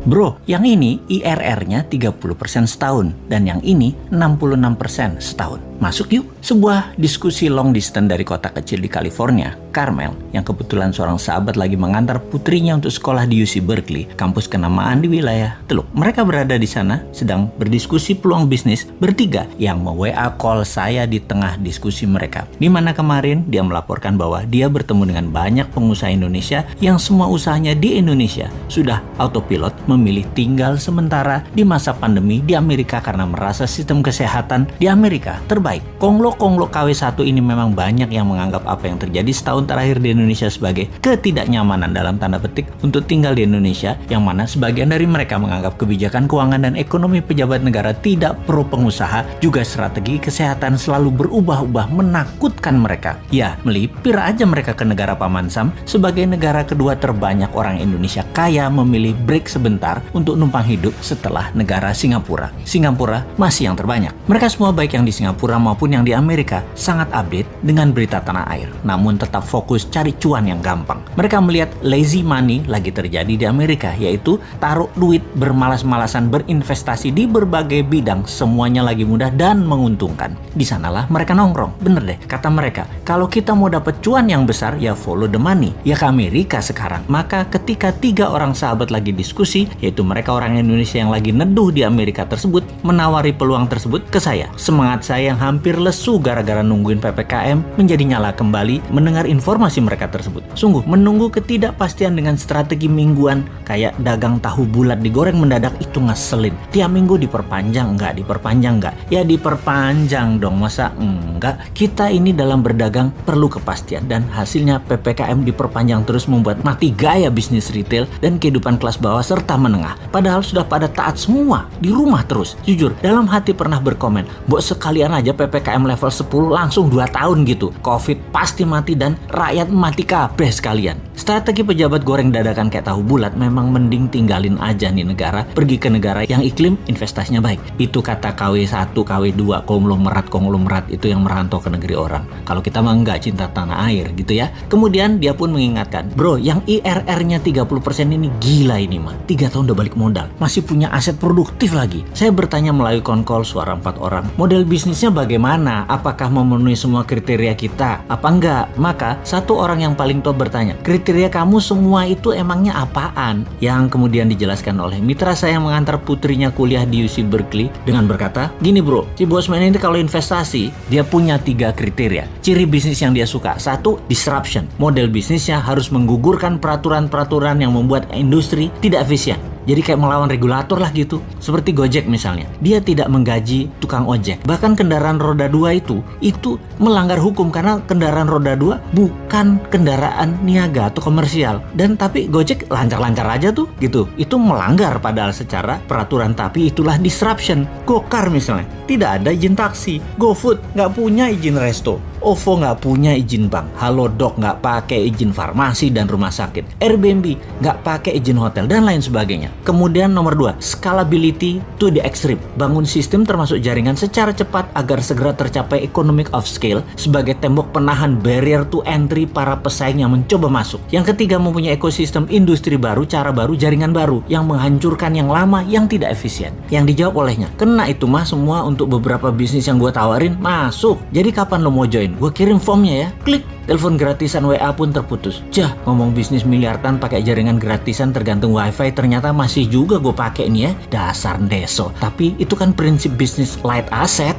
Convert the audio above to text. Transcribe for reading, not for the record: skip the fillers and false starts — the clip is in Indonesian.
Bro, yang ini IRR-nya 30% setahun dan yang ini 66% setahun. Masuk yuk. Sebuah diskusi long distance dari kota kecil di California, Carmel, yang kebetulan seorang sahabat lagi mengantar putrinya untuk sekolah di UC Berkeley, kampus kenamaan di wilayah Teluk. Mereka berada di sana sedang berdiskusi peluang bisnis bertiga yang me-WA call saya di tengah diskusi mereka. Di mana kemarin dia melaporkan bahwa dia bertemu dengan banyak pengusaha Indonesia yang semua usahanya di Indonesia sudah autopilot memilih tinggal sementara di masa pandemi di Amerika karena merasa sistem kesehatan di Amerika terbaik. Konglo KW1 ini memang banyak yang menganggap apa yang terjadi setahun terakhir di Indonesia sebagai ketidaknyamanan dalam tanda petik untuk tinggal di Indonesia, yang mana sebagian dari mereka menganggap kebijakan keuangan dan ekonomi pejabat negara tidak pro pengusaha, juga strategi kesehatan selalu berubah-ubah menakutkan mereka. Ya, melipir aja mereka ke negara Paman Sam sebagai negara kedua terbanyak orang Indonesia kaya memilih break sebentar untuk numpang hidup setelah negara Singapura. Singapura masih yang terbanyak. Mereka semua baik yang di Singapura maupun yang di Amerika sangat update dengan berita tanah air, namun tetap fokus cari cuan yang gampang. Mereka melihat lazy money lagi terjadi di Amerika, yaitu taruh duit bermalas-malasan berinvestasi di berbagai bidang, semuanya lagi mudah dan menguntungkan. Di sanalah mereka nongkrong. Bener deh, kata mereka, kalau kita mau dapat cuan yang besar ya follow the money, ya ke Amerika sekarang. Maka ketika 3 orang sahabat lagi diskusi, yaitu mereka orang Indonesia yang lagi neduh di Amerika tersebut, menawari peluang tersebut ke saya. Semangat saya yang hampir lesu gara-gara nungguin PPKM menjadi nyala kembali mendengar informasi mereka tersebut. Sungguh, menunggu ketidakpastian dengan strategi mingguan kayak dagang tahu bulat digoreng mendadak itu ngeselin. Tiap minggu diperpanjang enggak, diperpanjang enggak? Ya diperpanjang dong, masa enggak? Kita ini dalam berdagang perlu kepastian dan hasilnya PPKM diperpanjang terus membuat mati gaya bisnis retail dan kehidupan kelas bawah serta menengah. Padahal sudah pada taat semua, di rumah terus. Jujur, dalam hati pernah berkomen, "Mbok sekalian aja PPKM level 10 langsung 2 tahun gitu. Covid pasti mati dan rakyat mati kabeh sekalian." Strategi pejabat goreng dadakan kayak tahu bulat memang mending tinggalin aja nih negara, pergi ke negara yang iklim investasinya baik. Itu kata KW1, KW2, konglomerat itu yang merantau ke negeri orang. Kalau kita mah enggak, cinta tanah air gitu ya. Kemudian dia pun mengingatkan, "Bro, yang IRR-nya 30% ini gila ini mah. 3 tahun udah balik modal. Masih punya aset produktif lagi." Saya bertanya melalui konkol suara 4 orang, model bisnisnya bagaimana? Apakah memenuhi semua kriteria kita? Apa enggak? Maka satu orang yang paling top bertanya, "Kriteria kamu semua itu emangnya apaan?" Yang kemudian dijelaskan oleh mitra saya yang mengantar putrinya kuliah di UC Berkeley dengan berkata, "Gini bro, si Bosman ini kalau investasi, dia punya 3 kriteria. Ciri bisnis yang dia suka. 1, disruption. Model bisnisnya harus menggugurkan peraturan-peraturan yang membuat industri tidak efisien. Jadi kayak melawan regulator lah gitu. Seperti Gojek misalnya. Dia tidak menggaji tukang ojek. Bahkan kendaraan roda 2 itu melanggar hukum karena kendaraan roda 2 bukan kendaraan niaga atau komersial. Dan tapi Gojek lancar-lancar aja tuh gitu. Itu melanggar padahal secara peraturan, tapi itulah disruption. Gokar misalnya, tidak ada izin taksi. GoFood nggak punya izin resto. OVO nggak punya izin bank. Halodoc nggak pakai izin farmasi dan rumah sakit. Airbnb nggak pakai izin hotel dan lain sebagainya. Kemudian nomor 2, scalability to the extreme. Bangun sistem termasuk jaringan secara cepat agar segera tercapai economic of scale sebagai tembok penahan barrier to entry para pesaing yang mencoba masuk. Yang ketiga, mempunyai ekosistem industri baru, cara baru, jaringan baru yang menghancurkan yang lama yang tidak efisien. Yang dijawab olehnya, "Kena itu mah semua untuk beberapa bisnis yang gue tawarin masuk. Jadi kapan lo mau join? Gue kirim formnya ya." Klik. Telepon gratisan WA pun terputus. Ngomong bisnis miliaran pakai jaringan gratisan tergantung wifi, ternyata masih juga gue pakai nih ya. Dasar ndeso. Tapi itu kan prinsip bisnis light asset.